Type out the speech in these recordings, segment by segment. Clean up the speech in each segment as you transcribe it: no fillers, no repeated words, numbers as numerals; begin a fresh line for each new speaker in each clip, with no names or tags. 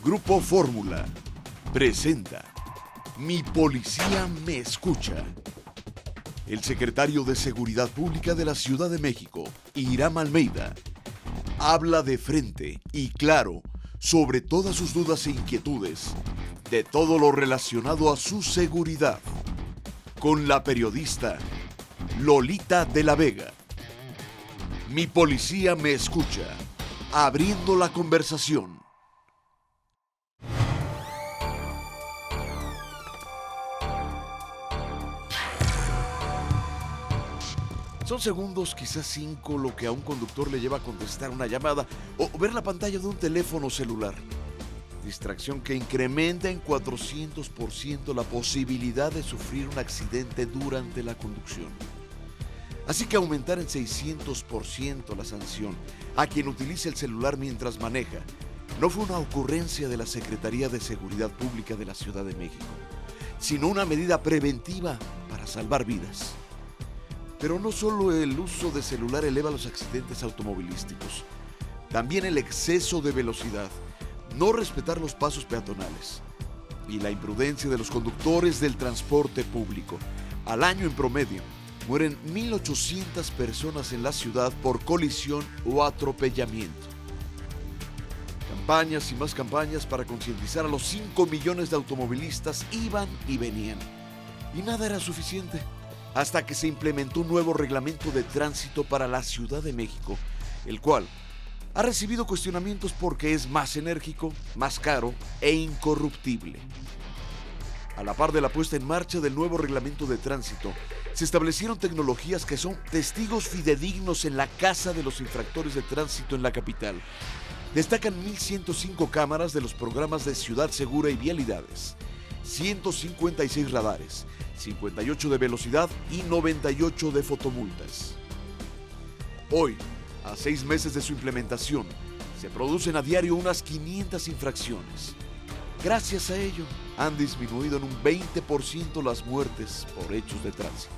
Grupo Fórmula presenta Mi Policía Me Escucha. El secretario de Seguridad Pública de la Ciudad de México, Hiram Almeida, habla de frente y claro sobre todas sus dudas e inquietudes de todo lo relacionado a su seguridad, con la periodista Lolita de la Vega. Mi Policía Me Escucha, abriendo la conversación. Son segundos, quizás 5, lo que a un conductor le lleva a contestar una llamada o ver la pantalla de un teléfono celular. Distracción que incrementa en 400% la posibilidad de sufrir un accidente durante la conducción. Así que aumentar en 600% la sanción a quien utilice el celular mientras maneja no fue una ocurrencia de la Secretaría de Seguridad Pública de la Ciudad de México, sino una medida preventiva para salvar vidas. Pero no solo el uso de celular eleva los accidentes automovilísticos, también el exceso de velocidad, no respetar los pasos peatonales y la imprudencia de los conductores del transporte público. Al año en promedio, mueren 1,800 personas en la ciudad por colisión o atropellamiento. Campañas y más campañas para concientizar a los 5 millones de automovilistas iban y venían. Y nada era suficiente, hasta que se implementó un nuevo reglamento de tránsito para la Ciudad de México, el cual ha recibido cuestionamientos porque es más enérgico, más caro e incorruptible. A la par de la puesta en marcha del nuevo reglamento de tránsito, se establecieron tecnologías que son testigos fidedignos en la casa de los infractores de tránsito en la capital. Destacan 1,105 cámaras de los programas de Ciudad Segura y Vialidades, 156 radares, 58 de velocidad y 98 de fotomultas. Hoy, a 6 meses de su implementación, se producen a diario unas 500 infracciones. Gracias a ello, han disminuido en un 20% las muertes por hechos de tránsito.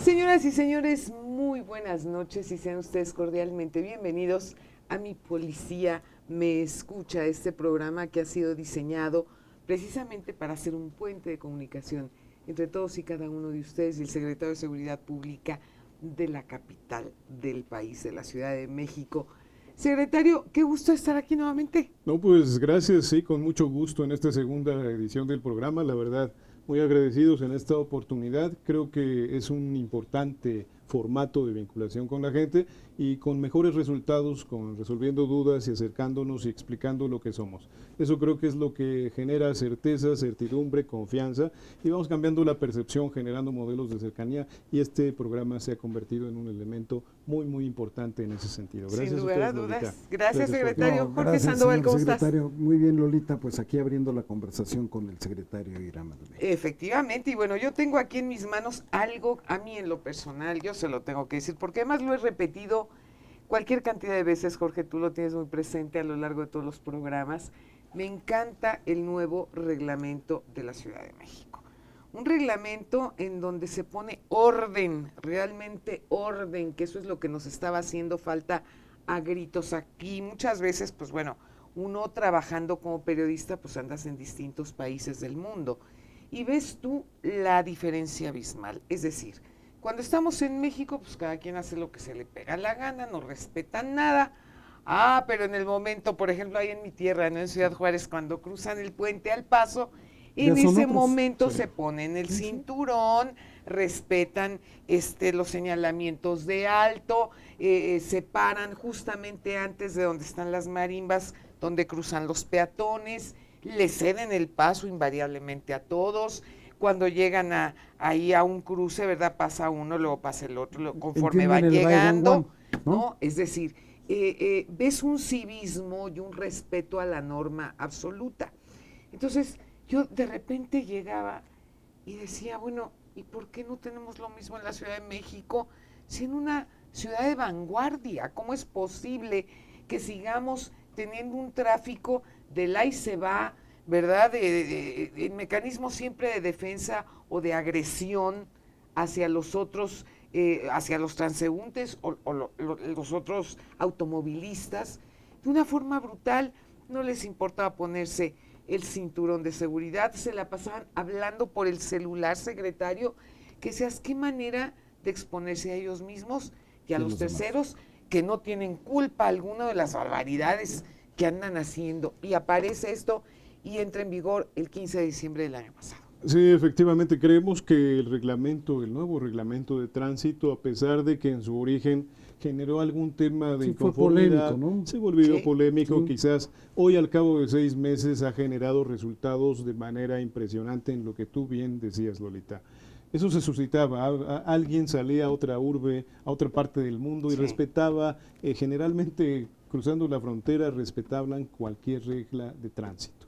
Señoras y señores, muy buenas noches y sean ustedes cordialmente bienvenidos a Mi Policía Me Escucha, este programa que ha sido diseñado precisamente para ser un puente de comunicación entre todos y cada uno de ustedes y el secretario de Seguridad Pública de la capital del país, de la Ciudad de México. Secretario, qué gusto estar aquí nuevamente.
No, pues gracias, sí, con mucho gusto en esta segunda edición del programa, la verdad, muy agradecidos en esta oportunidad. Creo que es un importante formato de vinculación con la gente y con mejores resultados, con resolviendo dudas y acercándonos y explicando lo que somos. Eso creo que es lo que genera certeza, certidumbre, confianza y vamos cambiando la percepción, generando modelos de cercanía y este programa se ha convertido en un elemento muy, muy importante en ese sentido. Gracias.
Sin lugar a dudas. Gracias, secretario.
No,
Jorge
gracias,
Sandoval, ¿cómo
secretario.
estás?
Muy bien, Lolita, pues aquí abriendo la conversación con el secretario Hiram Almeida.
Efectivamente, y bueno, yo tengo aquí en mis manos algo, a mí en lo personal, yo se lo tengo que decir, porque además lo he repetido cualquier cantidad de veces, Jorge, tú lo tienes muy presente a lo largo de todos los programas. Me encanta el nuevo reglamento de la Ciudad de México. Un reglamento en donde se pone orden, realmente orden, que eso es lo que nos estaba haciendo falta a gritos aquí. Muchas veces, pues bueno, uno trabajando como periodista, pues andas en distintos países del mundo y ves tú la diferencia abismal. Es decir, cuando estamos en México, pues cada quien hace lo que se le pega la gana, no respetan nada. Ah, pero en el momento, por ejemplo, ahí en mi tierra, ¿no? En Ciudad Juárez, cuando cruzan el puente al Paso, en ese momento se ponen el cinturón, respetan los señalamientos de alto, se paran justamente antes de donde están las marimbas, donde cruzan los peatones, le ceden el paso invariablemente a todos. Cuando llegan ahí a un cruce, ¿verdad? Pasa uno, luego pasa el otro, conforme van llegando, ¿no? Es decir, ves un civismo y un respeto a la norma absoluta. Entonces, yo de repente llegaba y decía, bueno, ¿y por qué no tenemos lo mismo en la Ciudad de México? Si en una ciudad de vanguardia, ¿cómo es posible que sigamos teniendo un tráfico del ahí se va, ¿verdad? El mecanismo siempre de defensa o de agresión hacia los otros hacia los transeúntes los otros automovilistas, de una forma brutal. No les importaba ponerse el cinturón de seguridad, se la pasaban hablando por el celular, secretario, que seas qué manera de exponerse a ellos mismos y a los terceros que no tienen culpa alguna de las barbaridades que andan haciendo. Y aparece esto y entra en vigor el 15 de diciembre del año pasado.
Sí, efectivamente, creemos que el nuevo reglamento de tránsito, a pesar de que en su origen generó algún tema de inconformidad,
polémico, ¿no?
se volvió polémico,
sí.
Quizás hoy al cabo de 6 meses ha generado resultados de manera impresionante en lo que tú bien decías, Lolita. Eso se suscitaba, alguien salía a otra urbe, a otra parte del mundo y respetaba, generalmente cruzando la frontera, respetaban cualquier regla de tránsito.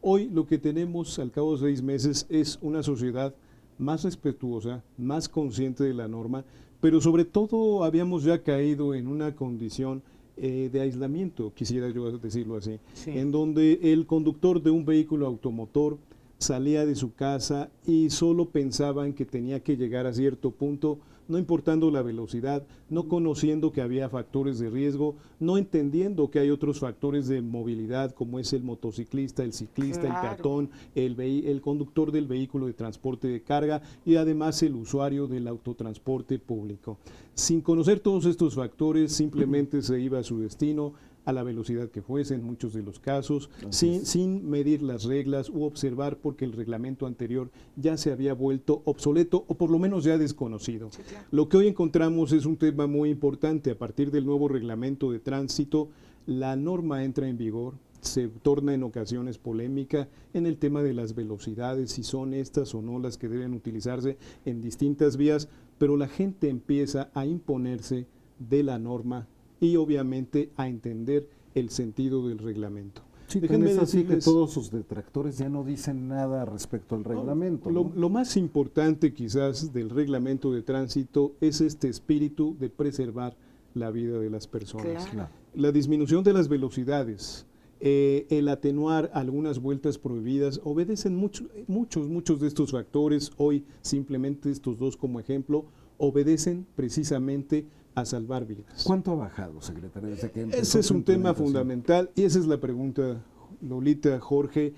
Hoy lo que tenemos al cabo de 6 meses es una sociedad más respetuosa, más consciente de la norma, pero sobre todo habíamos ya caído en una condición de aislamiento, quisiera yo decirlo así, en donde el conductor de un vehículo automotor salía de su casa y solo pensaba en que tenía que llegar a cierto punto, no importando la velocidad, no conociendo que había factores de riesgo, no entendiendo que hay otros factores de movilidad como es el motociclista, el ciclista, el peatón, el conductor del vehículo de transporte de carga y además el usuario del autotransporte público. Sin conocer todos estos factores, simplemente se iba a su destino, a la velocidad que fuese en muchos de los casos, sin medir las reglas u observar porque el reglamento anterior ya se había vuelto obsoleto o por lo menos ya desconocido. Sí, claro. Lo que hoy encontramos es un tema muy importante. A partir del nuevo reglamento de tránsito, la norma entra en vigor, se torna en ocasiones polémica en el tema de las velocidades, si son estas o no las que deben utilizarse en distintas vías, pero la gente empieza a imponerse de la norma y obviamente a entender el sentido del reglamento.
Sí, déjenme decir que todos sus detractores ya no dicen nada respecto al reglamento.
Lo más importante quizás del reglamento de tránsito es este espíritu de preservar la vida de las personas. Claro. La disminución de las velocidades, el atenuar algunas vueltas prohibidas, obedecen muchos de estos factores. Hoy simplemente estos dos como ejemplo, obedecen precisamente a salvar vidas.
¿Cuánto ha bajado, secretario?
Ese es un tema fundamental y esa es la pregunta, Lolita, Jorge,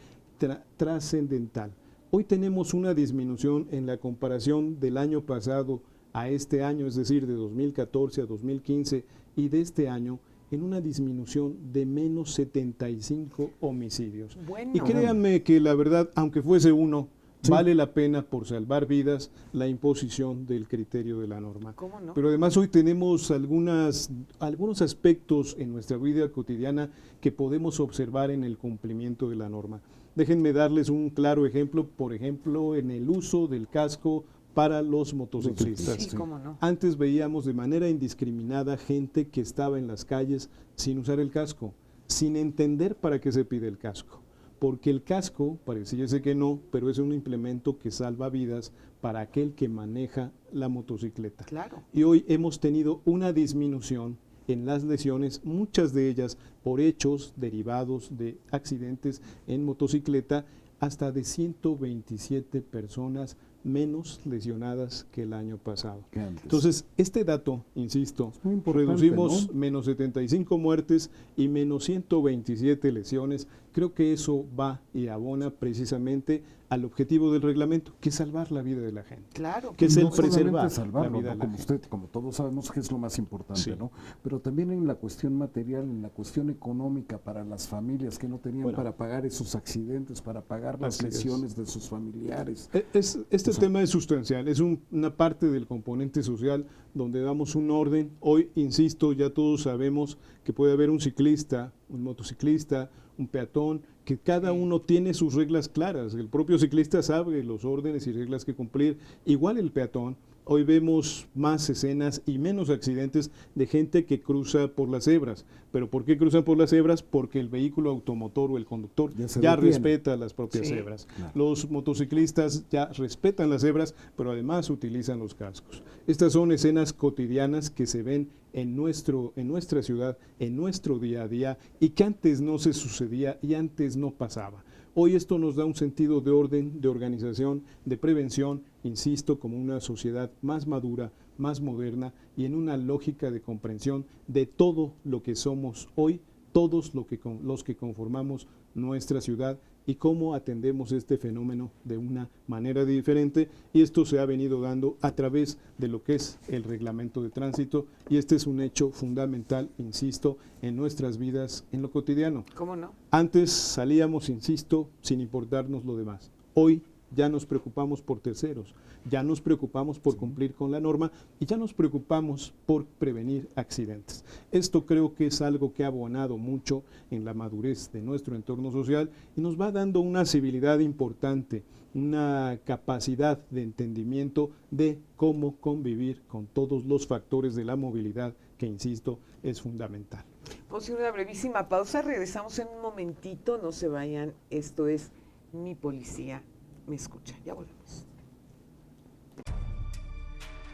trascendental. Hoy tenemos una disminución en la comparación del año pasado a este año, es decir, de 2014 a 2015 y de este año, en una disminución de menos 75 homicidios. Bueno, y créanme que la verdad, aunque fuese uno, vale la pena por salvar vidas la imposición del criterio de la norma. ¿Cómo no? Pero además hoy tenemos algunos aspectos en nuestra vida cotidiana que podemos observar en el cumplimiento de la norma. Déjenme darles un claro ejemplo, por ejemplo, en el uso del casco para los motociclistas. Sí, cómo no. Antes veíamos de manera indiscriminada gente que estaba en las calles sin usar el casco, sin entender para qué se pide el casco. Porque el casco, pareciese que no, pero es un implemento que salva vidas para aquel que maneja la motocicleta. Claro. Y hoy hemos tenido una disminución en las lesiones, muchas de ellas por hechos derivados de accidentes en motocicleta, hasta de 127 personas menos lesionadas que el año pasado. Entonces, este dato, insisto, reducimos, ¿no?, menos 75 muertes y menos 127 lesiones. Creo que eso va y abona precisamente al objetivo del reglamento, que es salvar la vida de la gente. Claro. Que es el preservar la vida de la gente.
Como todos sabemos que es lo más importante, ¿no? Pero también en la cuestión material, en la cuestión económica para las familias que no tenían para pagar esos accidentes, para pagar las lesiones de sus familiares.
Este tema es sustancial, es una parte del componente social donde damos un orden. Hoy, insisto, ya todos sabemos que puede haber un ciclista, un motociclista, un peatón, que cada uno tiene sus reglas claras. El propio ciclista sabe los órdenes y reglas que cumplir, igual el peatón. Hoy vemos más escenas y menos accidentes de gente que cruza por las cebras. ¿Pero por qué cruzan por las cebras? Porque el vehículo automotor o el conductor ya respeta las propias cebras. Claro. Los motociclistas ya respetan las cebras, pero además utilizan los cascos. Estas son escenas cotidianas que se ven en nuestra ciudad, en nuestro día a día, y que antes no se sucedía y antes no pasaba. Hoy esto nos da un sentido de orden, de organización, de prevención, insisto, como una sociedad más madura, más moderna y en una lógica de comprensión de todo lo que somos hoy, todos los que conformamos nuestra ciudad y cómo atendemos este fenómeno de una manera diferente, y esto se ha venido dando a través de lo que es el reglamento de tránsito, y este es un hecho fundamental, insisto, en nuestras vidas en lo cotidiano.
¿Cómo no?
Antes salíamos, insisto, sin importarnos lo demás. Hoy ya nos preocupamos por terceros, ya nos preocupamos por cumplir con la norma y ya nos preocupamos por prevenir accidentes. Esto creo que es algo que ha abonado mucho en la madurez de nuestro entorno social y nos va dando una civilidad importante, una capacidad de entendimiento de cómo convivir con todos los factores de la movilidad que, insisto, es fundamental.
Vamos a hacer una brevísima pausa, regresamos en un momentito, no se vayan, esto es Mi Policía Me Escucha, ya volvemos.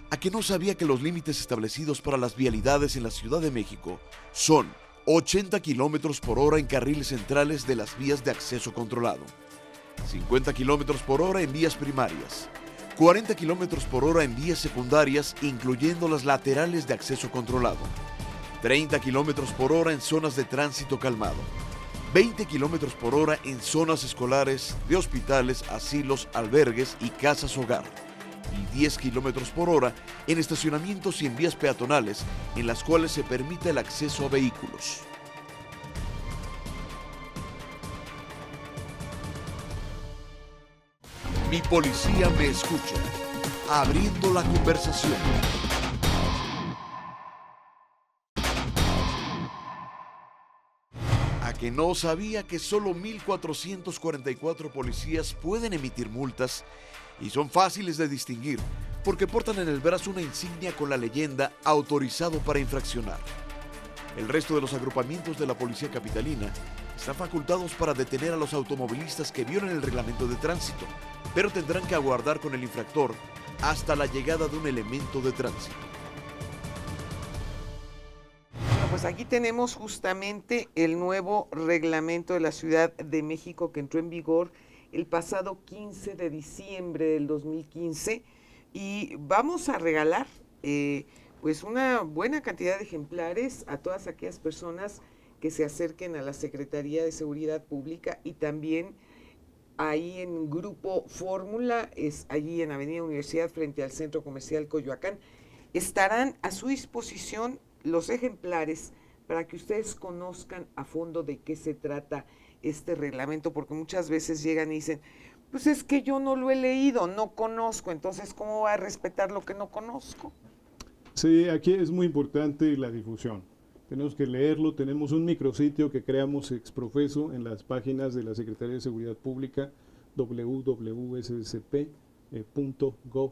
¿A que no sabía que los límites establecidos para las vialidades en la Ciudad de México son 80 kilómetros por hora en carriles centrales de las vías de acceso controlado, 50 kilómetros por hora en vías primarias, 40 kilómetros por hora en vías secundarias, incluyendo las laterales de acceso controlado, 30 kilómetros por hora en zonas de tránsito calmado, 20 kilómetros por hora en zonas escolares, de hospitales, asilos, albergues y casas hogar, y 10 kilómetros por hora en estacionamientos y en vías peatonales en las cuales se permite el acceso a vehículos. Mi Policía Me Escucha, abriendo la conversación. ¿A que no sabía que solo 1,444 policías pueden emitir multas y son fáciles de distinguir porque portan en el brazo una insignia con la leyenda autorizado para infraccionar? El resto de los agrupamientos de la policía capitalina están facultados para detener a los automovilistas que violen el reglamento de tránsito, pero tendrán que aguardar con el infractor hasta la llegada de un elemento de tránsito.
Bueno, pues aquí tenemos justamente el nuevo reglamento de la Ciudad de México que entró en vigor el pasado 15 de diciembre del 2015 y vamos a regalar pues una buena cantidad de ejemplares a todas aquellas personas que se acerquen a la Secretaría de Seguridad Pública y también ahí en Grupo Fórmula, es allí en Avenida Universidad frente al Centro Comercial Coyoacán. Estarán a su disposición los ejemplares para que ustedes conozcan a fondo de qué se trata este reglamento, porque muchas veces llegan y dicen, pues es que yo no lo he leído, no conozco, entonces ¿cómo voy a respetar lo que no conozco?
Sí, aquí es muy importante la difusión. Tenemos que leerlo, tenemos un micrositio que creamos exprofeso en las páginas de la Secretaría de Seguridad Pública, www.ssp.gov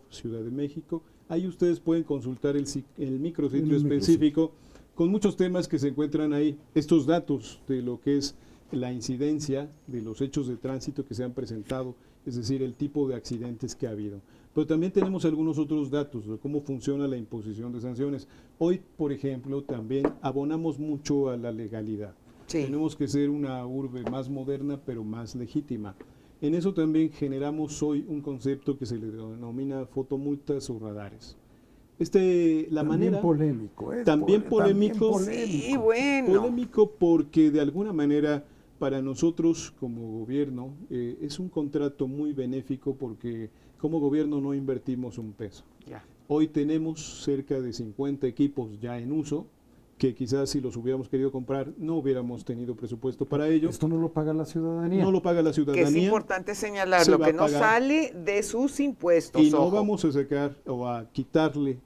Ciudad de México. Ahí ustedes pueden consultar el micrositio específico con muchos temas que se encuentran ahí, estos datos de lo que es la incidencia de los hechos de tránsito que se han presentado, es decir, el tipo de accidentes que ha habido. Pero también tenemos algunos otros datos de cómo funciona la imposición de sanciones. Hoy, por ejemplo, también abonamos mucho a la legalidad. Sí. Tenemos que ser una urbe más moderna, pero más legítima. En eso también generamos hoy un concepto que se le denomina fotomultas o radares.
También polémico.
También polémico.
Sí, bueno.
Polémico porque de alguna manera para nosotros como gobierno es un contrato muy benéfico porque como gobierno no invertimos un peso.
Ya.
Hoy tenemos cerca de 50 equipos ya en uso, que quizás si los hubiéramos querido comprar no hubiéramos tenido presupuesto para ello.
¿Esto no lo paga la ciudadanía?
No lo paga la ciudadanía.
Que es importante señalarlo, que no sale de sus impuestos.
Y no vamos a sacar o a quitarle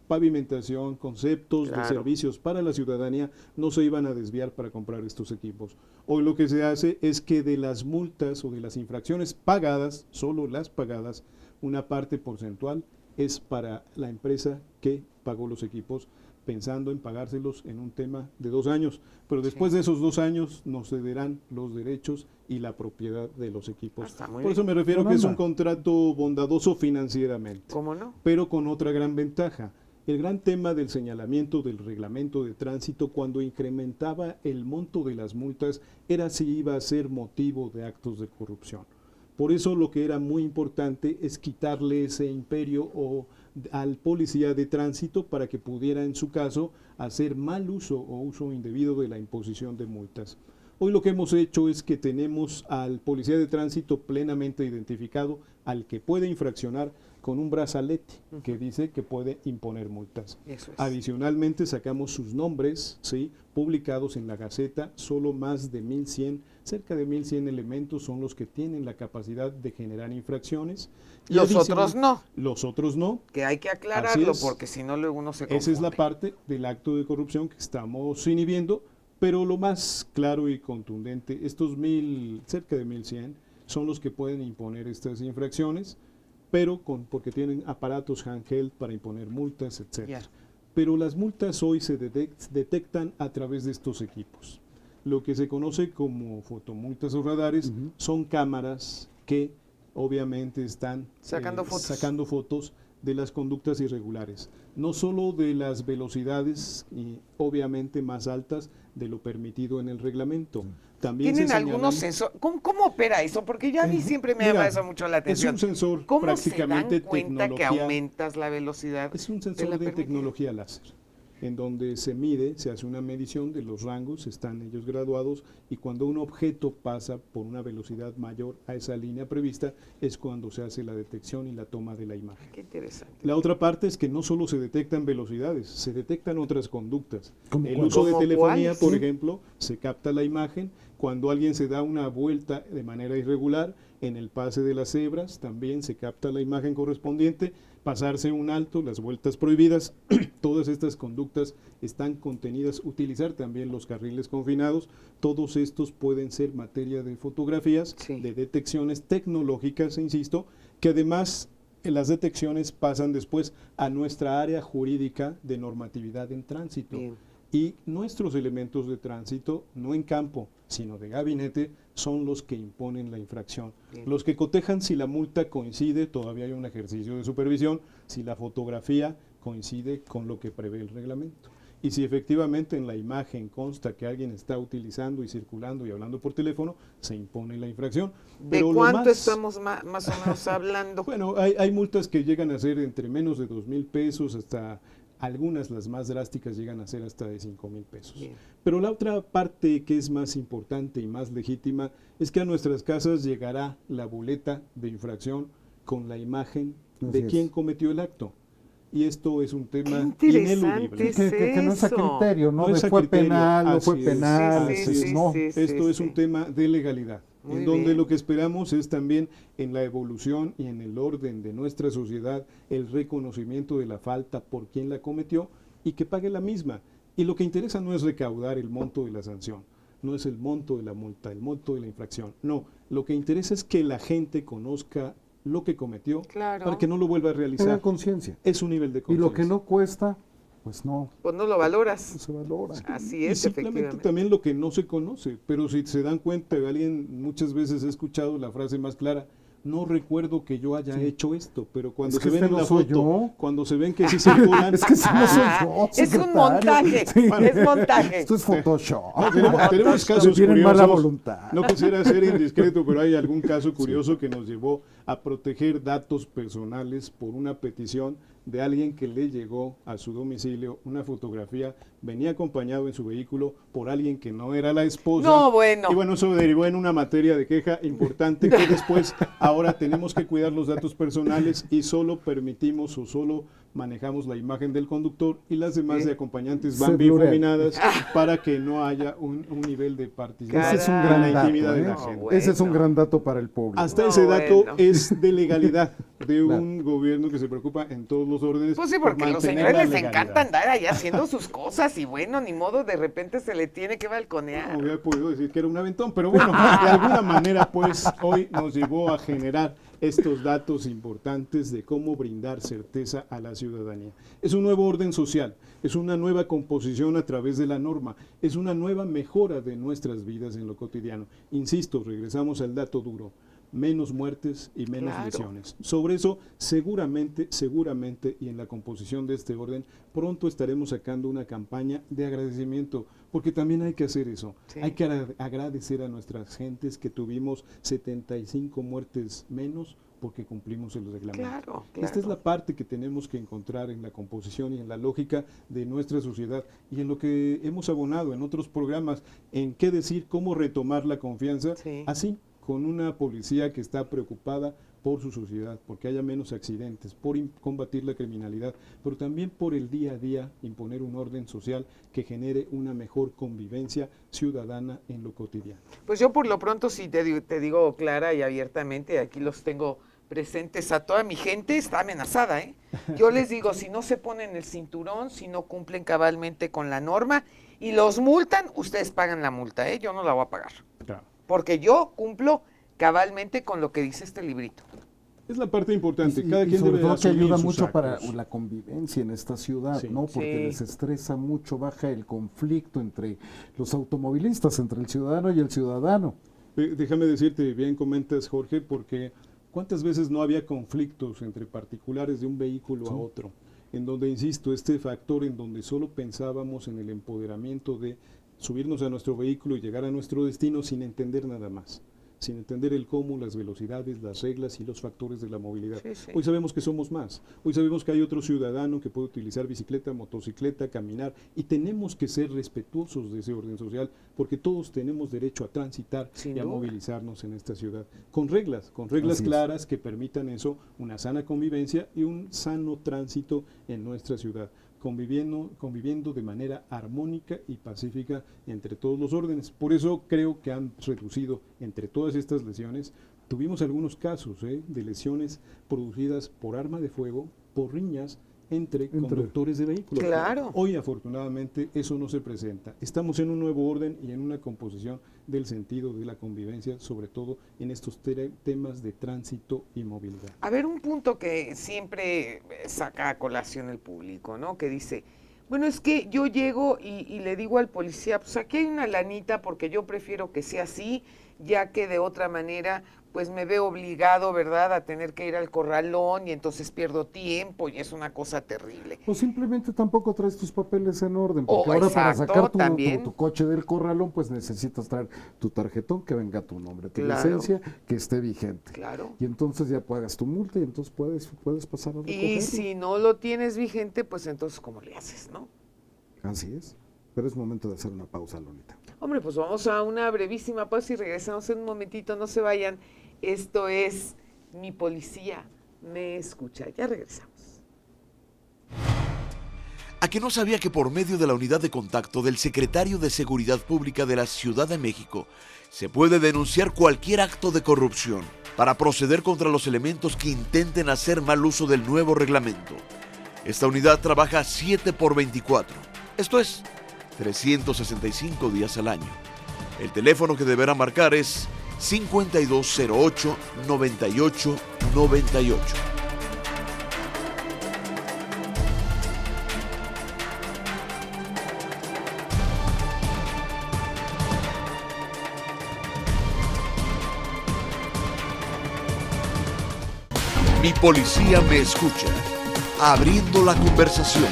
pavimentación, conceptos de servicios para la ciudadanía, no se iban a desviar para comprar estos equipos. Hoy lo que se hace es que de las multas o de las infracciones pagadas, solo las pagadas, una parte porcentual es para la empresa que pagó los equipos, pensando en pagárselos en un tema de 2 años, pero después de esos 2 años nos cederán los derechos y la propiedad de los equipos. Por eso me refiero que es un contrato bondadoso financieramente.
¿Cómo no?
Pero con otra gran ventaja. El gran tema del señalamiento del reglamento de tránsito cuando incrementaba el monto de las multas era si iba a ser motivo de actos de corrupción. Por eso lo que era muy importante es quitarle ese imperio al policía de tránsito para que pudiera en su caso hacer mal uso o uso indebido de la imposición de multas. Hoy lo que hemos hecho es que tenemos al policía de tránsito plenamente identificado, al que puede infraccionar con un brazalete que dice que puede imponer multas.
Eso es.
Adicionalmente sacamos sus nombres, ¿sí?, publicados en la Gaceta. Solo más de 1.100, cerca de 1.100 elementos son los que tienen la capacidad de generar infracciones. Y
Los otros no.
Los otros no.
Que hay que aclararlo,
Así es.
porque si no luego uno se confunde.
Esa es la parte del acto de corrupción que estamos inhibiendo, pero lo más claro y contundente, estos cerca de 1.100 son los que pueden imponer estas infracciones, pero porque tienen aparatos handheld para imponer multas, etc.
Ya.
Pero las multas hoy se detectan a través de estos equipos. Lo que se conoce como fotomultas o radares son cámaras que obviamente están
Sacando
fotos de las conductas irregulares, no solo de las velocidades y obviamente más altas de lo permitido en el reglamento. También
¿Tienen algunos sensores? ¿Cómo opera eso? Porque ya a mí siempre me llama eso mucho la atención.
Es un sensor
¿Cómo
prácticamente
se dan cuenta que
tecnología.
aumentas la velocidad?
Es un
de la
sensor de
permitida?
tecnología láser, en donde se mide, se hace una medición de los rangos, están ellos graduados, y cuando un objeto pasa por una velocidad mayor a esa línea prevista, es cuando se hace la detección y la toma de la imagen.
Qué interesante.
La otra parte es que no solo se detectan velocidades, se detectan otras conductas.
¿Cómo
El
cuál?
uso de
¿Cómo
telefonía,
cuáles?
por
Sí.
ejemplo, se capta la imagen. Cuando alguien se da una vuelta de manera irregular, en el pase de las cebras también se capta la imagen correspondiente. Pasarse un alto, las vueltas prohibidas, todas estas conductas están contenidas. Utilizar también los carriles confinados, todos estos pueden ser materia de fotografías,
Sí.
de detecciones tecnológicas, insisto, que además las detecciones pasan después a nuestra área jurídica de normatividad en tránsito.
Bien.
Y nuestros elementos de tránsito, no en campo, sino de gabinete, son los que imponen la infracción.
Bien.
Los que cotejan si la multa coincide, todavía hay un ejercicio de supervisión, si la fotografía coincide con lo que prevé el reglamento. Y si efectivamente en la imagen consta que alguien está utilizando y circulando y hablando por teléfono, se impone la infracción.
¿De
Pero lo
cuánto
más-
estamos más o menos hablando?
Bueno, hay multas que llegan a ser entre menos de 2,000 pesos hasta algunas, las más drásticas, llegan a ser hasta de 5,000 pesos.
Bien.
Pero la otra parte que es más importante y más legítima es que a nuestras casas llegará la boleta de infracción con la imagen de
Así es.
quien cometió el acto. Y esto es un tema
Qué interesante
ineludible.
es
Que no es a
eso.
criterio, ¿no?
No
De
es a
fue
criterio,
penal, no
así
fue
es.
penal,
Sí, sí,
es-
sí,
no.
sí.
Esto es un tema de legalidad,
Muy
en donde
bien.
lo que esperamos es también en la evolución y en el orden de nuestra sociedad el reconocimiento de la falta por quien la cometió y que pague la misma. Y lo que interesa no es recaudar el monto de la sanción, no es el monto de la multa, el monto de la infracción. No, lo que interesa es que la gente conozca lo que cometió
Claro.
para que no lo vuelva a
Tengan
realizar.
conciencia.
Es un nivel de
Y
conciencia.
lo que no cuesta, pues no
Pues no lo valoras.
se valora.
Así
Y
es,
simplemente
efectivamente.
también lo que no se conoce, pero si se dan cuenta, alguien muchas veces ha escuchado la frase más clara: no recuerdo que yo haya hecho esto, pero cuando
Es que
se ven
este
en
no
la
soy
foto,
yo.
cuando se ven que sí circulan,
Es que si no soy yo,
Es un
secretario.
montaje,
Sí.
es montaje.
Esto es Photoshop.
No, tenemos casos
Tienen mala
curiosos.
voluntad.
No quisiera ser indiscreto, pero hay algún caso curioso que nos llevó a proteger datos personales por una petición de alguien que le llegó a su domicilio una fotografía, venía acompañado en su vehículo por alguien que no era la esposa.
No, bueno.
Y bueno, eso derivó en una materia de queja importante que después ahora tenemos que cuidar los datos personales y solo permitimos o solo manejamos la imagen del conductor y las demás de acompañantes van
Celular.
bifominadas para que no haya un nivel de participación
Ese es un
en
gran
la
dato.
intimidad de la
¿eh?
gente.
Bueno.
Ese es un gran dato para el público.
Hasta
No,
ese dato
bueno.
es de legalidad de
Claro.
un gobierno que se preocupa en todos los órdenes.
Pues sí,
por
porque a los
mantener
señores
la
les
legalidad.
encanta andar allá haciendo sus cosas y bueno, ni modo, de repente se le tiene que balconear.
No hubiera podido decir que era un aventón, pero bueno, de alguna manera pues hoy nos llevó a generar estos datos importantes de cómo brindar certeza a la ciudadanía. Es un nuevo orden social, es una nueva composición a través de la norma, es una nueva mejora de nuestras vidas en lo cotidiano. Insisto, regresamos al dato duro. menos muertes y menos
Claro.
lesiones. Sobre eso, seguramente, y en la composición de este orden, pronto estaremos sacando una campaña de agradecimiento, porque también hay que hacer eso.
Sí.
Hay que agradecer a nuestras gentes que tuvimos 75 muertes menos porque cumplimos el reglamento.
Claro,
Esta es
claro.
la parte que tenemos que encontrar en la composición y en la lógica de nuestra sociedad y en lo que hemos abonado en otros programas, en qué decir, cómo retomar la confianza,
Sí.
así, con una policía que está preocupada por su sociedad, porque haya menos accidentes, por combatir la criminalidad, pero también por el día a día imponer un orden social que genere una mejor convivencia ciudadana en lo cotidiano.
Pues yo por lo pronto sí te digo clara y abiertamente, aquí los tengo presentes a toda mi gente, está amenazada, ¿eh? Yo les digo, si no se ponen el cinturón, si no cumplen cabalmente con la norma y los multan, ustedes pagan la multa, ¿eh? Yo no la voy a pagar,
Claro.
porque yo cumplo cabalmente con lo que dice este librito.
Es la parte importante,
Y
cada quien
sobre
debe
todo que
asumir
ayuda
sus
mucho para
actos.
la convivencia en esta ciudad,
Sí.
¿no? Porque
Sí.
les estresa mucho, baja el conflicto entre los automovilistas, entre el ciudadano y el ciudadano.
Déjame decirte, bien comentas, Jorge, porque ¿cuántas veces no había conflictos entre particulares de un vehículo a otro? En donde, insisto, este factor en donde solo pensábamos en el empoderamiento de subirnos a nuestro vehículo y llegar a nuestro destino sin entender nada más, sin entender el cómo, las velocidades, las reglas y los factores de la movilidad.
Sí, sí.
Hoy sabemos que somos más, hoy sabemos que hay otro ciudadano que puede utilizar bicicleta, motocicleta, caminar, y tenemos que ser respetuosos de ese orden social, porque todos tenemos derecho a transitar
Sin
y a
duda.
movilizarnos en esta ciudad, con reglas
Así es.
claras que permitan eso, una sana convivencia y un sano tránsito en nuestra ciudad, conviviendo de manera armónica y pacífica entre todos los órdenes. Por eso creo que han reducido entre todas estas lesiones. Tuvimos algunos casos de lesiones producidas por arma de fuego, por riñas entre conductores de vehículos.
Claro.
Hoy, afortunadamente, eso no se presenta. Estamos en un nuevo orden y en una composición del sentido de la convivencia, sobre todo en estos temas de tránsito y movilidad.
A ver, un punto que siempre saca a colación el público, ¿no? Que dice, bueno, es que yo llego y le digo al policía, pues aquí hay una lanita porque yo prefiero que sea así, ya que de otra manera pues me veo obligado, ¿verdad?, a tener que ir al corralón y entonces pierdo tiempo y es una cosa terrible.
O simplemente tampoco traes tus papeles en orden, porque
Oh,
ahora para
exacto,
sacar
también.
tu coche del corralón, pues necesitas traer tu tarjetón, que venga tu nombre, tu
Claro.
licencia, que esté vigente.
Claro.
Y entonces ya pagas tu multa y entonces puedes pasar a recogerlo.
Y si no lo tienes vigente, pues entonces ¿cómo le haces, no?
Así es. Pero es momento de hacer una pausa, Lolita.
Hombre, pues vamos a una brevísima pausa y regresamos en un momentito, no se vayan. Esto es Mi Policía Me Escucha. Ya regresamos.
¿A que no sabía que por medio de la unidad de contacto del secretario de Seguridad Pública de la Ciudad de México se puede denunciar cualquier acto de corrupción para proceder contra los elementos que intenten hacer mal uso del nuevo reglamento? Esta unidad trabaja 7x24, esto es 365 días al año. El teléfono que deberá marcar es 5208-9898. Mi policía me escucha, abriendo la conversación.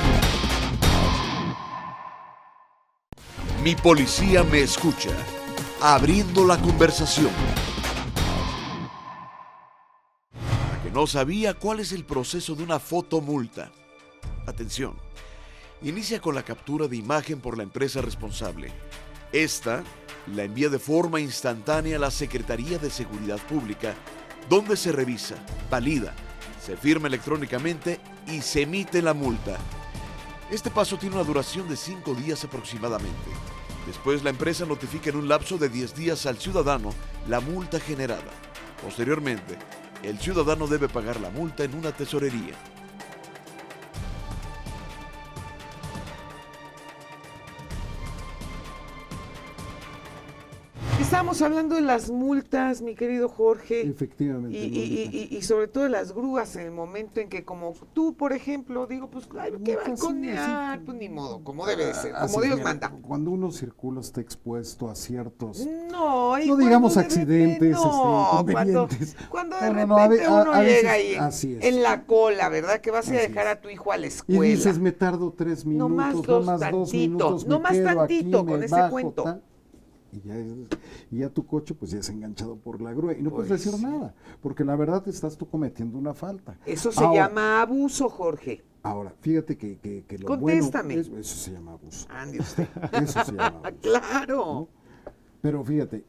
Mi policía me escucha, abriendo la conversación. ¿A que no sabía cuál es el proceso de una fotomulta? Atención, inicia con la captura de imagen por la empresa responsable. Esta la envía de forma instantánea a la Secretaría de Seguridad Pública, donde se revisa, valida, se firma electrónicamente y se emite la multa. Este paso tiene una duración de 5 días aproximadamente. Después la empresa notifica en un lapso de 10 días al ciudadano la multa generada. Posteriormente, el ciudadano debe pagar la multa en una tesorería.
estábamos hablando de las multas, mi querido Jorge.
Efectivamente.
Y sobre todo de las grúas en el momento en que, como tú, por ejemplo, digo, pues, ay, ¿qué balconear? Pues ni modo, como debe de ser, como Dios manda.
Cuando uno circula está expuesto a ciertos,
no
digamos accidentes, inconvenientes.
Cuando de repente uno llega ahí en la cola, ¿verdad? Que vas a dejar a tu hijo a la escuela.
Y dices, me tardo 3 minutos, no más 2 minutos,
no más tantito con ese cuento.
Y ya tu coche pues ya es enganchado por la grúa y no puedes decir nada, porque la verdad estás tú cometiendo una falta.
Eso se llama abuso, Jorge.
Ahora, fíjate que lo
Contéstame.
Bueno, eso se llama abuso.
Ande usted.
Eso se llama abuso.
Claro.
¿No? Pero fíjate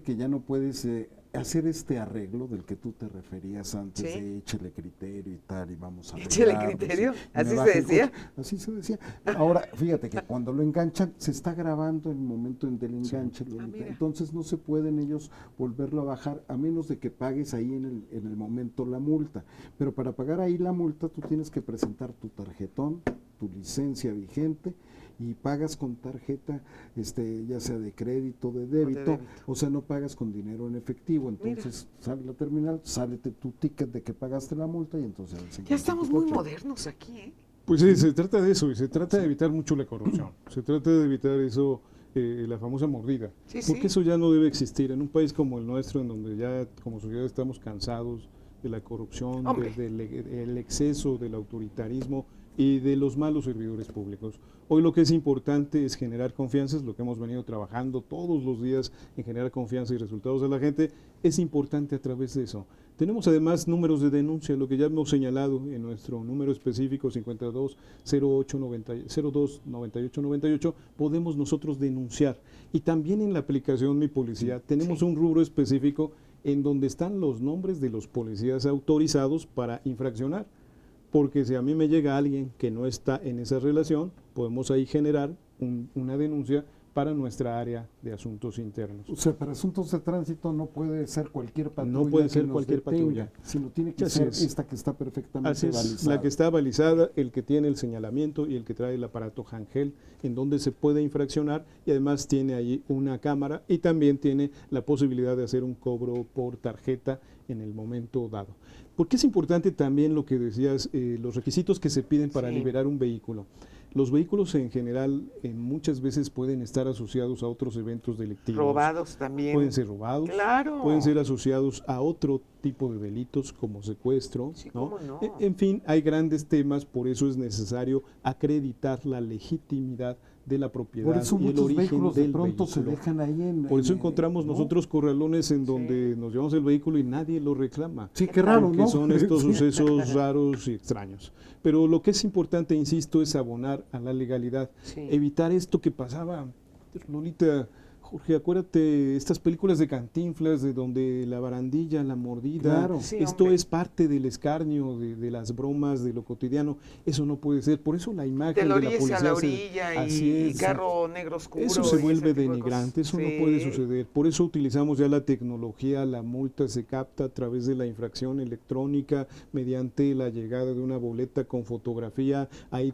que ya no puedes hacer este arreglo del que tú te referías antes de échele criterio y tal, y vamos a
¿Échele criterio? ¿Así se decía?
Así se decía. Ahora, fíjate que cuando lo enganchan, se está grabando el momento del enganche, entonces no se pueden ellos volverlo a bajar, a menos de que pagues ahí en el momento la multa. Pero para pagar ahí la multa, tú tienes que presentar tu tarjetón, tu licencia vigente, y pagas con tarjeta, ya sea de crédito, de débito, o sea, no pagas con dinero en efectivo. Entonces sale la terminal, sale tu ticket de que pagaste la multa y entonces...
Ya estamos muy modernos aquí, ¿eh?
Pues sí, se trata de eso, y se trata de evitar mucho la corrupción, se trata de evitar eso, la famosa mordida, porque eso ya no debe existir en un país como el nuestro, en donde ya como sociedad estamos cansados de la corrupción, del exceso, del autoritarismo y de los malos servidores públicos. Hoy lo que es importante es generar confianza, es lo que hemos venido trabajando todos los días en generar confianza y resultados de la gente, es importante a través de eso. Tenemos además números de denuncia, lo que ya hemos señalado en nuestro número específico 52-02-98-98, podemos nosotros denunciar. Y también en la aplicación Mi Policía tenemos un rubro específico en donde están los nombres de los policías autorizados para infraccionar. Porque si a mí me llega alguien que no está en esa relación, podemos ahí generar una denuncia para nuestra área de asuntos internos.
O sea, para asuntos de tránsito no puede ser cualquier patrulla.
No puede ser cualquier patrulla.
Sino tiene que ser esta que está perfectamente balizada.
La que está balizada, el que tiene el señalamiento y el que trae el aparato Hangel, en donde se puede infraccionar, y además tiene ahí una cámara y también tiene la posibilidad de hacer un cobro por tarjeta en el momento dado. Porque es importante también lo que decías, los requisitos que se piden para liberar un vehículo. Los vehículos en general muchas veces pueden estar asociados a otros eventos delictivos.
Robados también.
Pueden ser robados.
Claro.
Pueden ser asociados a otro tipo de delitos como secuestro.
Sí,
¿no?
¿cómo no?
En fin, hay grandes temas, por eso es necesario acreditar la legitimidad de la propiedad
por eso
y el origen
vehículos
del
de pronto
vehículo.
se dejan ahí
por eso encontramos nosotros corralones en donde nos llevamos el vehículo y nadie lo reclama.
Sí, qué raro,
porque son estos sucesos raros y extraños. Pero lo que es importante, insisto, es abonar a la legalidad. Evitar esto que pasaba, Lolita, Jorge, acuérdate, estas películas de Cantinflas, de donde la barandilla, la mordida, esto es parte del escarnio, de las bromas, de lo cotidiano, eso no puede ser, por eso la imagen de la policía
a la orilla y carro negro oscuro.
Eso se vuelve denigrante, eso no puede suceder, por eso utilizamos ya la tecnología, la multa se capta a través de la infracción electrónica, mediante la llegada de una boleta con fotografía, ahí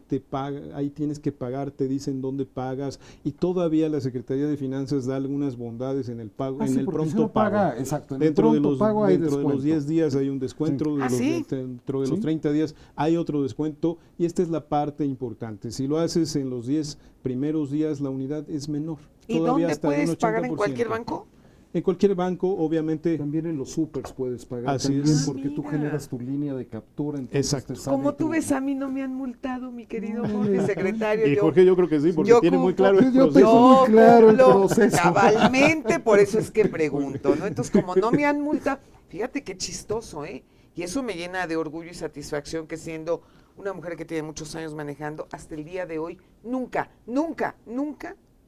tienes que pagar, te dicen dónde pagas, y todavía la Secretaría de Finanzas da algunas bondades en el pago, en el pronto pago.
Exacto, en
dentro
el pronto pago hay descuento.
De los 10 días hay un descuento, dentro de los 30 días hay otro descuento, y esta es la parte importante. Si lo haces en los 10 primeros días, la unidad es menor.
¿Y
todavía
dónde
hasta
puedes
un 80%.
pagar en cualquier banco?
En cualquier banco, obviamente.
También en los supers puedes pagar.
Así
también
es.
porque tú generas tu línea de captura.
Exacto.
Como tú ves, a mí no me han multado, mi querido Jorge, secretario.
Y Jorge, yo creo que sí, porque tiene muy claro el proceso.
Yo
muy claro el proceso.
Cabalmente, por eso es que pregunto, ¿no? Entonces, como no me han multado, fíjate qué chistoso, ¿eh? Y eso me llena de orgullo y satisfacción que siendo una mujer que tiene muchos años manejando, hasta el día de hoy, nunca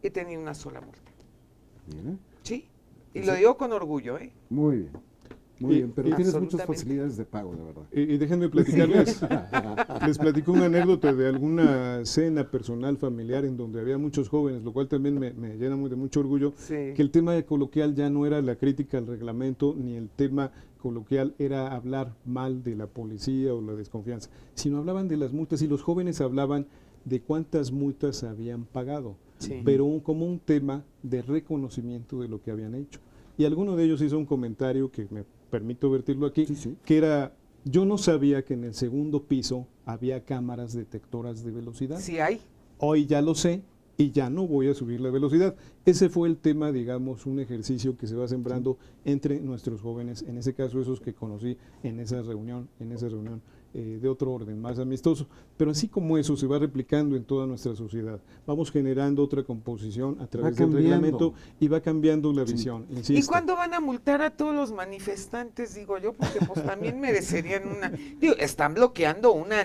he tenido una sola multa. Sí. Y lo digo con orgullo, ¿eh?
Muy bien. Muy bien, pero tienes muchas facilidades de pago, de verdad.
Y déjenme platicarles, les platico una anécdota de alguna cena personal familiar en donde había muchos jóvenes, lo cual también me llena de mucho orgullo, que el tema de coloquial ya no era la crítica al reglamento, ni el tema coloquial era hablar mal de la policía o la desconfianza, sino hablaban de las multas, y los jóvenes hablaban de cuántas multas habían pagado.
Sí.
pero como un tema de reconocimiento de lo que habían hecho. Y alguno de ellos hizo un comentario que me permito vertirlo aquí, que era, yo no sabía que en el segundo piso había cámaras detectoras de velocidad.
Sí hay.
Hoy ya lo sé y ya no voy a subir la velocidad. Ese fue el tema, digamos, un ejercicio que se va sembrando entre nuestros jóvenes, en ese caso esos que conocí en esa reunión de otro orden, más amistoso. Pero así como eso se va replicando en toda nuestra sociedad, vamos generando otra composición a través del reglamento y va cambiando la visión. Insisto.
¿Y cuándo van a multar a todos los manifestantes, digo yo? Porque pues también merecerían una... Digo, están bloqueando una...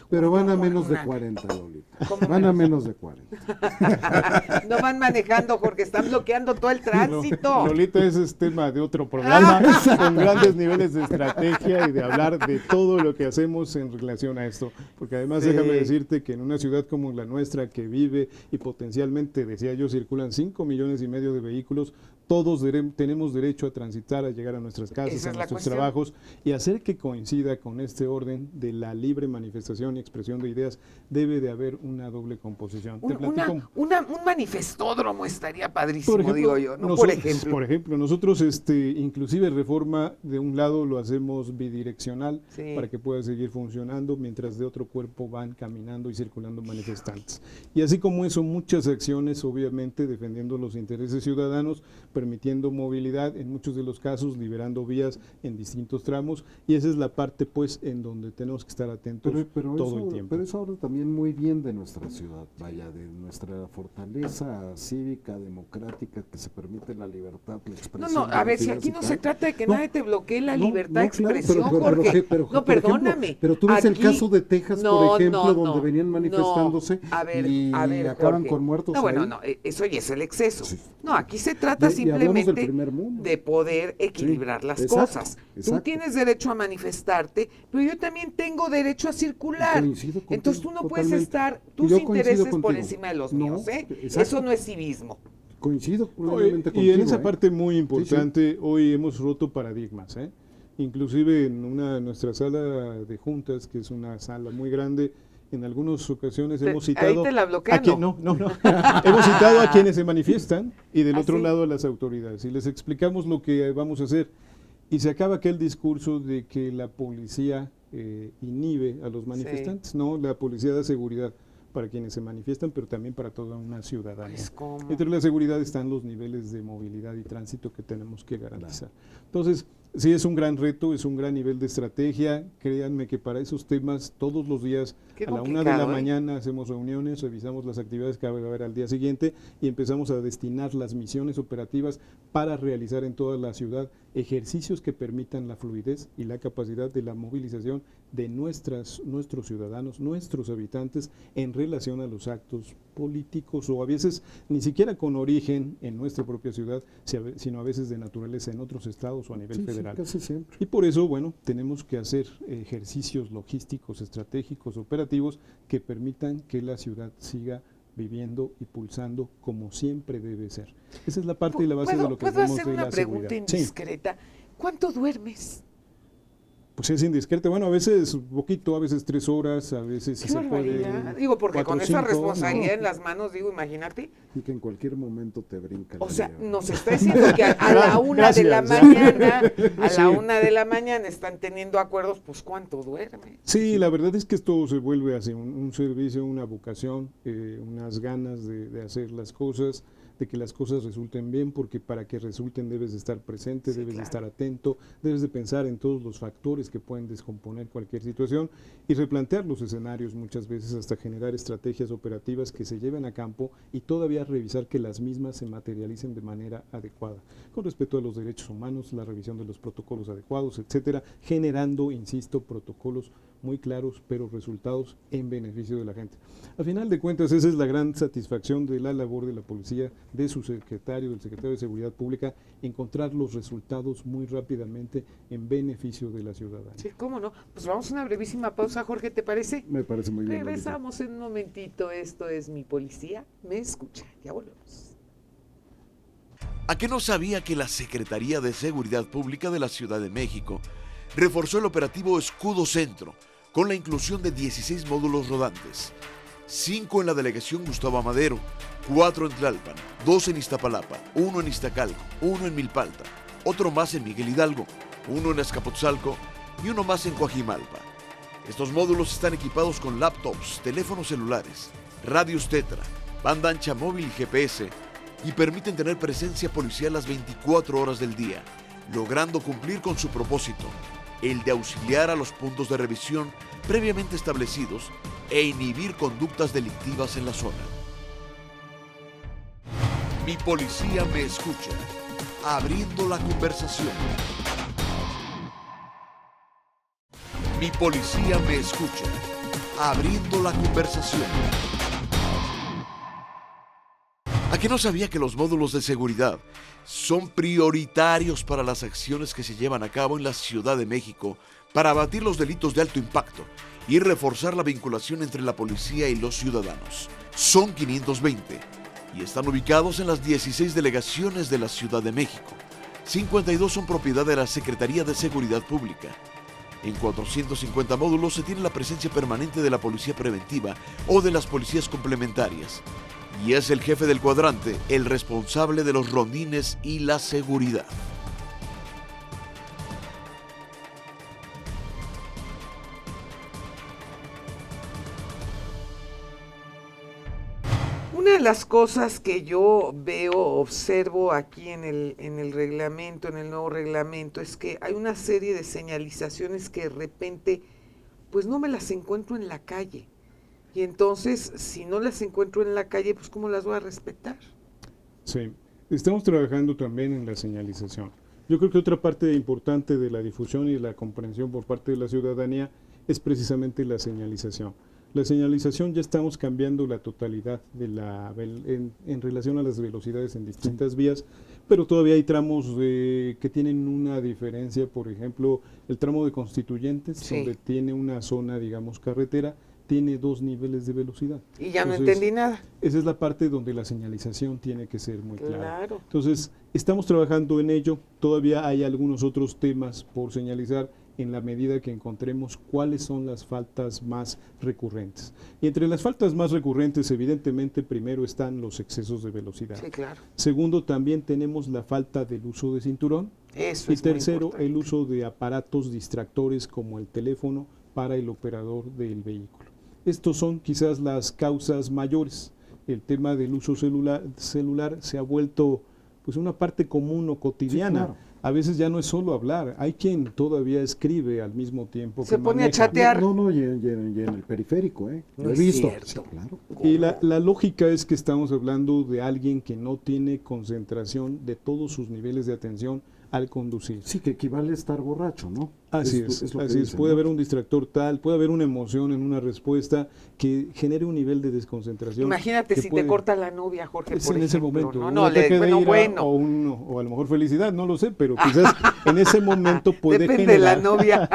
Pero van a menos de 40, Lolita.
¿Cómo
Van a menos de 40.
No van manejando, Jorge, están bloqueando todo el tránsito.
Lolita, ese es tema de otro programa, con grandes niveles de estrategia y de hablar de todo lo que hacemos en relación a esto. Porque además déjame decirte que en una ciudad como la nuestra, que vive y potencialmente, decía yo, circulan 5,5 millones de vehículos, todos tenemos derecho a transitar, a llegar a nuestras casas, a nuestros trabajos, y hacer que coincida con este orden de la libre manifestación y expresión de ideas. Debe de haber una doble composición.
Un manifestódromo estaría padrísimo, digo yo, ¿no?
Nosotros, por ejemplo, nosotros inclusive Reforma, de un lado lo hacemos bidireccional, para que pueda seguir funcionando, mientras de otro cuerpo van caminando y circulando manifestantes. Y así como eso, muchas acciones, obviamente, defendiendo los intereses ciudadanos, permitiendo movilidad, en muchos de los casos liberando vías en distintos tramos, y esa es la parte pues en donde tenemos que estar atentos todo el tiempo.
Pero eso habla también muy bien de nuestra ciudad, vaya, de nuestra fortaleza cívica, democrática, que se permite la libertad, la expresión.
No, a ver, si aquí no se trata de que nadie te bloquee la libertad de expresión, Jorge. No, perdóname.
Pero tú ves el caso de Texas, por ejemplo, donde venían manifestándose y acaban con muertos.
No, bueno, no, eso ya es el exceso. Sí. No, aquí se trata simplemente de poder equilibrar las cosas. Tú tienes derecho a manifestarte, pero yo también tengo derecho a circular. Entonces tú no puedes estar tus intereses por encima de los míos, ¿eh? Eso no es civismo.
Coincido plenamente contigo.
Y en esa parte muy importante, hoy hemos roto paradigmas, ¿eh? Inclusive en nuestra sala de juntas, que es una sala muy grande, en algunas ocasiones hemos citado
ahí te la bloquean,
hemos citado a quienes se manifiestan y del otro lado a las autoridades y les explicamos lo que vamos a hacer, y se acaba aquel discurso de que la policía inhibe a los manifestantes. No, la policía da seguridad para quienes se manifiestan, pero también para toda una ciudadanía. Entre la seguridad están los niveles de movilidad y tránsito que tenemos que garantizar. Entonces, sí, es un gran reto, es un gran nivel de estrategia. Créanme que para esos temas todos los días a la 1 de la mañana hacemos reuniones, revisamos las actividades que va a haber al día siguiente y empezamos a destinar las misiones operativas para realizar en toda la ciudad ejercicios que permitan la fluidez y la capacidad de la movilización de nuestros ciudadanos, nuestros habitantes en relación a los actos políticos, o a veces ni siquiera con origen en nuestra propia ciudad, sino a veces de naturaleza en otros estados o a nivel federal.
Casi siempre.
Y por eso, bueno, tenemos que hacer ejercicios logísticos, estratégicos, operativos que permitan que la ciudad siga viviendo y pulsando como siempre debe ser. Esa es la parte y la base de lo que hacemos de la seguridad.
¿Puedo hacer una pregunta indiscreta? ¿Cuánto duermes?
Pues es indiscreta, bueno, a veces poquito, a veces 3 horas, a veces si se puede.
Digo, porque
4,
con esa
5,
responsabilidad en las manos, digo, imagínate.
Y que en cualquier momento te brinca.
O sea, nos está diciendo que a la 1 de la mañana, la 1 de la mañana están teniendo acuerdos, pues ¿cuánto duerme?
Sí, la verdad es que esto se vuelve así, un servicio, una vocación, unas ganas de hacer las cosas, de que las cosas resulten bien, porque para que resulten debes de estar presente, debes de estar atento, debes de pensar en todos los factores que pueden descomponer cualquier situación y replantear los escenarios muchas veces hasta generar estrategias operativas que se lleven a campo y todavía revisar que las mismas se materialicen de manera adecuada, con respecto a los derechos humanos, la revisión de los protocolos adecuados, etcétera, generando, insisto, protocolos muy claros, pero resultados en beneficio de la gente. A final de cuentas, esa es la gran satisfacción de la labor de la policía, de su secretario, del secretario de Seguridad Pública, encontrar los resultados muy rápidamente en beneficio de la ciudadanía.
Sí, cómo no. Pues vamos a una brevísima pausa, Jorge, ¿te parece?
Me parece muy bien.
Regresamos en un momentito. Esto es Mi Policía Me Escucha. Ya volvemos.
¿A qué no sabía que la Secretaría de Seguridad Pública de la Ciudad de México reforzó el operativo Escudo Centro con la inclusión de 16 módulos rodantes? 5 en la delegación Gustavo Amadero, 4 en Tlalpan, 2 en Iztapalapa, 1 en Iztacalco, 1 en Milpalta, otro más en Miguel Hidalgo, 1 en Azcapotzalco y 1 más en Coajimalpa. Estos módulos están equipados con laptops, teléfonos celulares, radios Tetra, banda ancha móvil y GPS, y permiten tener presencia policial las 24 horas del día, logrando cumplir con su propósito, el de auxiliar a los puntos de revisión previamente establecidos e inhibir conductas delictivas en la zona. Mi policía me escucha, abriendo la conversación. Mi policía me escucha, abriendo la conversación. ¿A qué no sabía que los módulos de seguridad son prioritarios para las acciones que se llevan a cabo en la Ciudad de México para abatir los delitos de alto impacto y reforzar la vinculación entre la policía y los ciudadanos? Son 520 y están ubicados en las 16 delegaciones de la Ciudad de México. 52 son propiedad de la Secretaría de Seguridad Pública. En 450 módulos se tiene la presencia permanente de la Policía Preventiva o de las policías complementarias. Y es el jefe del cuadrante el responsable de los rondines y la seguridad.
Una de las cosas que yo veo, observo aquí en el reglamento, en el nuevo reglamento, es que hay una serie de señalizaciones que de repente, pues no me las encuentro en la calle. Y entonces, si no las encuentro en la calle, pues ¿cómo las voy a respetar?
Sí, estamos trabajando también en la señalización. Yo creo que otra parte importante de la difusión y la comprensión por parte de la ciudadanía es precisamente la señalización. La señalización ya estamos cambiando la totalidad de en relación a las velocidades en distintas vías, pero todavía hay tramos que tienen una diferencia. Por ejemplo, el tramo de Constituyentes, donde tiene una zona, digamos, carretera, tiene 2 niveles de velocidad.
Y ya no entendí nada.
Esa es la parte donde la señalización tiene que ser muy clara.
Claro.
Entonces, estamos trabajando en ello. Todavía hay algunos otros temas por señalizar en la medida que encontremos cuáles son las faltas más recurrentes. Y entre las faltas más recurrentes, evidentemente, primero están los excesos de velocidad.
Sí, claro.
Segundo, también tenemos la falta del uso de cinturón.
Eso
y
es muy
tercero,
importante.
el uso de aparatos distractores como el teléfono para el operador del vehículo. Estos son quizás las causas mayores. El tema del uso celular se ha vuelto pues una parte común o cotidiana.
Sí, claro.
A veces ya no es solo hablar, hay quien todavía escribe al mismo tiempo
Se
que
pone a
maneja.
chatear.
No, y en el periférico, ¿eh?
No
Lo he
es
visto.
cierto.
Sí, claro.
Y la lógica es que estamos hablando de alguien que no tiene concentración de todos sus niveles de atención al conducir.
Sí, que equivale a estar borracho, ¿no?
Así
lo
es,
que
así es.
dicen,
Puede
¿no?
haber un distractor tal, puede haber una emoción en una respuesta que genere un nivel de desconcentración.
Imagínate
que
si
puede-
te corta la novia, Jorge,
Es
por
en ese
ejemplo,
momento,
¿no?
un
No,
ataque de ira
bueno.
o a lo mejor felicidad, no lo sé, pero quizás en ese momento puede
Depende de la
generar,
novia.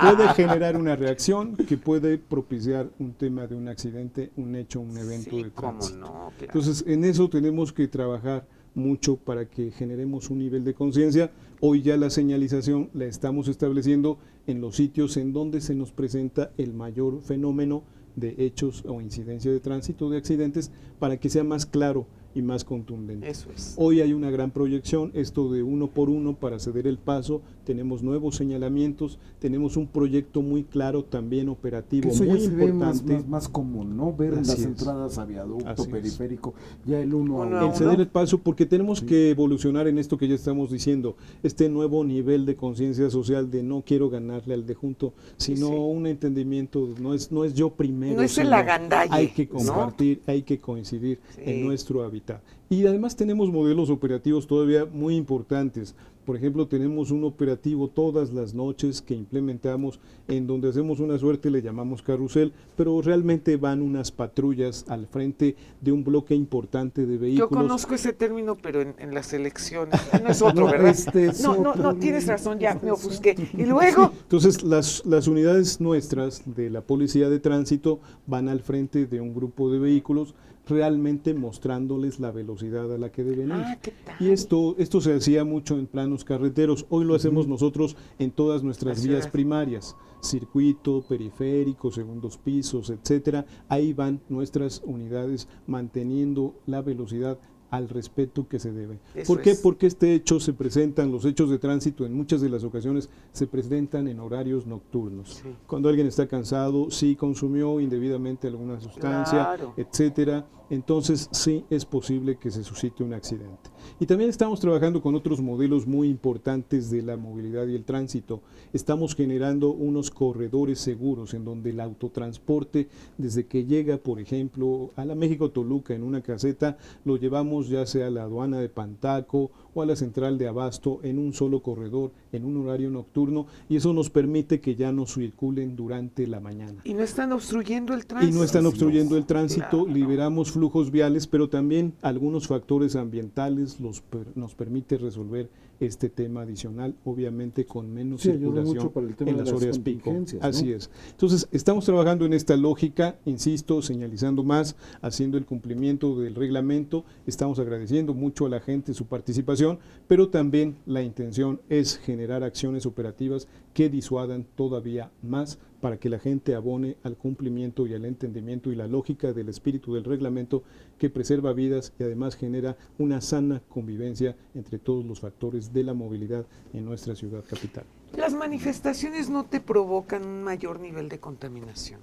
puede generar una reacción que puede propiciar un tema de un accidente, un hecho, un evento
Sí,
de
cómo
tránsito.
no, claro.
Entonces, en eso tenemos que trabajar mucho para que generemos un nivel de conciencia. Hoy ya la señalización la estamos estableciendo en los sitios en donde se nos presenta el mayor fenómeno de hechos o incidencia de tránsito, de accidentes, para que sea más claro y más contundente.
Eso es.
Hoy hay una gran proyección, esto de 1 por 1 para ceder el paso, tenemos nuevos señalamientos, tenemos un proyecto muy claro también operativo,
Que eso
muy
ya se ve
importante.
más común, ¿no? Ver
Así
las
es.
entradas a viaducto,
Así es.
periférico, ya el uno a
Uno a
uno.
El ceder el paso, porque tenemos que evolucionar en esto que ya estamos diciendo, este nuevo nivel de conciencia social de no quiero ganarle al de junto, sino
Sí.
un entendimiento, no es yo primero.
No es el
sino
agandalle,
hay que
¿no?
compartir, hay que coincidir
Sí.
en nuestro hábitat. Y además tenemos modelos operativos todavía muy importantes. Por ejemplo, tenemos un operativo todas las noches que implementamos en donde hacemos una suerte, le llamamos carrusel, pero realmente van unas patrullas al frente de un bloque importante de
Yo
vehículos.
conozco ese término, pero en las elecciones. No es otro,
No,
¿verdad?
este es
No,
otro.
tienes razón, ya me ofusqué. Y luego,
Entonces, las unidades nuestras de la Policía de Tránsito van al frente de un grupo de vehículos, realmente mostrándoles la velocidad a la que deben ir.
Ah, ¿qué tal?
Y esto se hacía mucho en planos carreteros. Hoy lo hacemos nosotros en todas nuestras
Las
vías
ciudades.
primarias, circuito, periférico, segundos pisos, etcétera. Ahí van nuestras unidades manteniendo la velocidad al respeto que se debe.
Eso
¿Por qué?
es.
Porque los hechos de tránsito en muchas de las ocasiones se presentan en horarios nocturnos.
Sí.
Cuando alguien está cansado, sí consumió indebidamente alguna sustancia,
Claro.
etcétera, entonces sí es posible que se suscite un accidente. Y también estamos trabajando con otros modelos muy importantes de la movilidad y el tránsito. Estamos generando unos corredores seguros en donde el autotransporte, desde que llega, por ejemplo, a la México-Toluca en una caseta, lo llevamos ya sea a la aduana de Pantaco o a la central de Abasto en un solo corredor, en un horario nocturno, y eso nos permite que ya no circulen durante la mañana.
Y no están obstruyendo el
Y
tránsito.
no están obstruyendo el tránsito,
Claro.
liberamos flujos viales, pero también algunos factores ambientales nos permite resolver este tema adicional, obviamente con menos
Sí, ayuda
circulación
mucho para el tema
en
de
las
las
horas pico.
contingencias, ¿no?
Así es. Entonces, estamos trabajando en esta lógica, insisto, señalizando más, haciendo el cumplimiento del reglamento, estamos agradeciendo mucho a la gente su participación, pero también la intención es generar acciones operativas que disuadan todavía más para que la gente abone al cumplimiento y al entendimiento y la lógica del espíritu del reglamento que preserva vidas y además genera una sana convivencia entre todos los factores de la movilidad en nuestra ciudad capital.
Las manifestaciones no te provocan un mayor nivel de contaminación.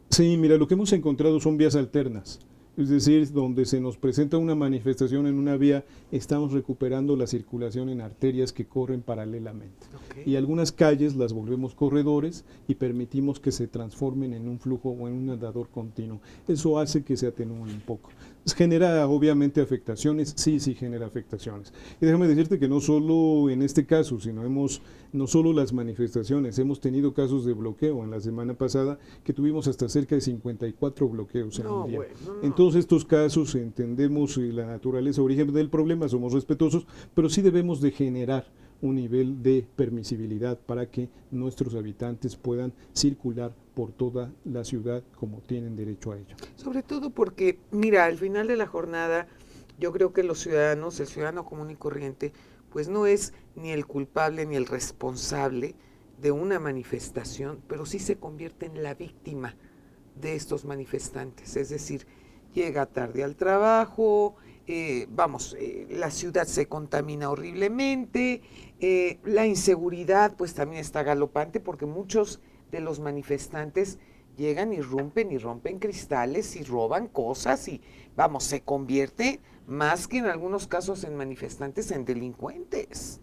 Sí, mira, lo que hemos encontrado son vías alternas. Es decir, donde se nos presenta una manifestación en una vía, estamos recuperando la circulación en arterias que corren paralelamente.
Ok.
Y algunas calles las volvemos corredores y permitimos que se transformen en un flujo o en un andador continuo. Eso hace que se atenúen un poco. Genera obviamente afectaciones, sí genera afectaciones. Y déjame decirte que no solo en este caso, sino no solo las manifestaciones, hemos tenido casos de bloqueo en la semana pasada que tuvimos hasta cerca de 54 bloqueos en un día.
Bueno, no.
En todos estos casos entendemos la naturaleza, origen del problema, somos respetuosos, pero sí debemos de generar un nivel de permisibilidad para que nuestros habitantes puedan circular por toda la ciudad como tienen derecho a ello.
Sobre todo porque, mira, al final de la jornada, yo creo que los ciudadanos, el ciudadano común y corriente, pues no es ni el culpable ni el responsable de una manifestación, pero sí se convierte en la víctima de estos manifestantes. Es decir, llega tarde al trabajo, la ciudad se contamina horriblemente, la inseguridad pues también está galopante porque muchos de los manifestantes llegan y rompen cristales y roban cosas y se convierte más que en algunos casos en manifestantes en delincuentes.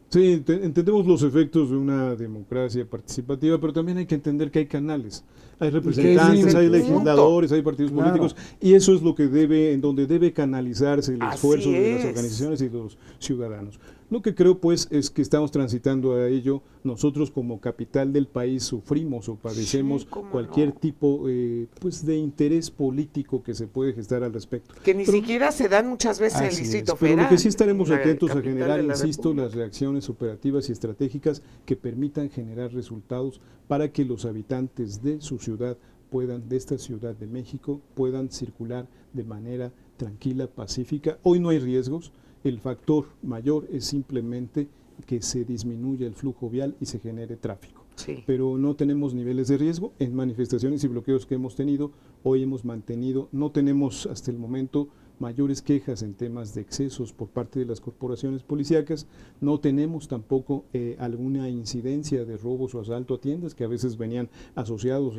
Sí, entendemos los efectos de una democracia participativa, pero también hay que entender que hay canales, hay representantes, hay legisladores, hay partidos políticos, y eso es lo que en donde debe canalizarse el esfuerzo de las organizaciones y de los ciudadanos. Lo que creo pues es que estamos transitando a ello. Nosotros como capital del país sufrimos o padecemos cualquier tipo pues de interés político que se puede gestar al respecto.
Que ni siquiera se dan muchas veces en el Distrito Federal.
Pero lo que sí estaremos atentos a generar, insisto, las reacciones operativas y estratégicas que permitan generar resultados para que los habitantes de su ciudad de esta Ciudad de México, puedan circular de manera tranquila, pacífica. Hoy no hay riesgos. El factor mayor es simplemente que se disminuya el flujo vial y se genere tráfico.
Sí.
Pero no tenemos niveles de riesgo en manifestaciones y bloqueos que hemos tenido. Hoy hemos mantenido, no tenemos hasta el momento mayores quejas en temas de excesos por parte de las corporaciones policíacas. No tenemos tampoco alguna incidencia de robos o asalto a tiendas que a veces venían asociados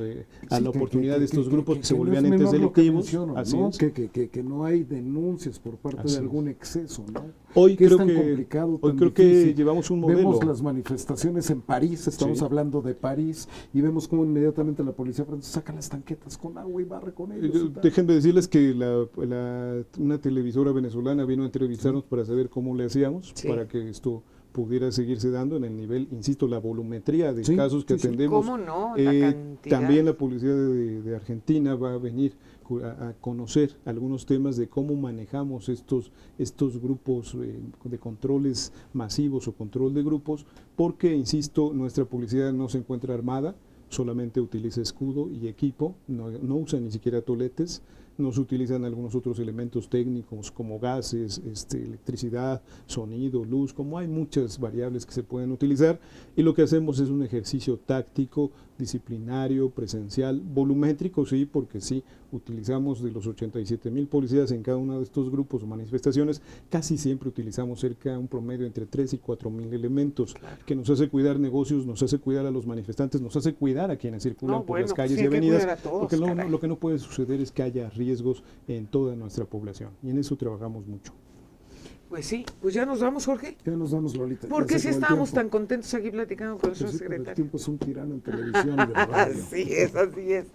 a la oportunidad de estos grupos que se volvían entes delictivos.
Así es. Que no hay denuncias por parte de algún exceso, ¿no?
Hoy
que
creo
es tan
que
complicado,
hoy
tan
creo
difícil.
que llevamos un modelo.
Vemos las manifestaciones en París, estamos hablando de París, y vemos cómo inmediatamente la policía francesa saca las tanquetas con agua y barre con ellos.
Déjenme decirles que una televisora venezolana vino a entrevistarnos para saber cómo le hacíamos para que esto pudiera seguirse dando en el nivel, insisto, la volumetría de casos que atendemos.
¿Cómo no? La cantidad.
También la policía de Argentina va a venir a conocer algunos temas de cómo manejamos estos grupos de controles masivos o control de grupos, porque, insisto, nuestra policía no se encuentra armada, solamente utiliza escudo y equipo, no usa ni siquiera toletes. no se utilizan algunos otros elementos técnicos como gases, electricidad, sonido, luz, como hay muchas variables que se pueden utilizar, y lo que hacemos es un ejercicio táctico, disciplinario, presencial, volumétrico, sí, porque sí, utilizamos de los 87,000 policías en cada uno de estos grupos o manifestaciones, casi siempre utilizamos cerca de un promedio entre 3 y 4,000 elementos, que nos hace cuidar negocios, nos hace cuidar a los manifestantes, nos hace cuidar a quienes circulan por las calles
sí,
y avenidas,
todos,
porque lo que no puede suceder es que haya riesgos en toda nuestra población, y en eso trabajamos mucho.
Pues sí, pues ya nos vamos, Jorge.
Ya nos vamos, Lolita.
¿Por qué si estábamos tan contentos aquí platicando con el señor secretario?
El tiempo es un tirano en televisión y en radio.
Así es, así es.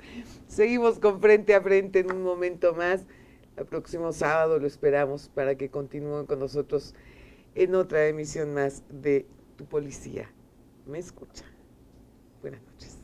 Seguimos con Frente a Frente en un momento más. El próximo sábado lo esperamos para que continúen con nosotros en otra emisión más de Tu Policía Me Escucha. Buenas noches.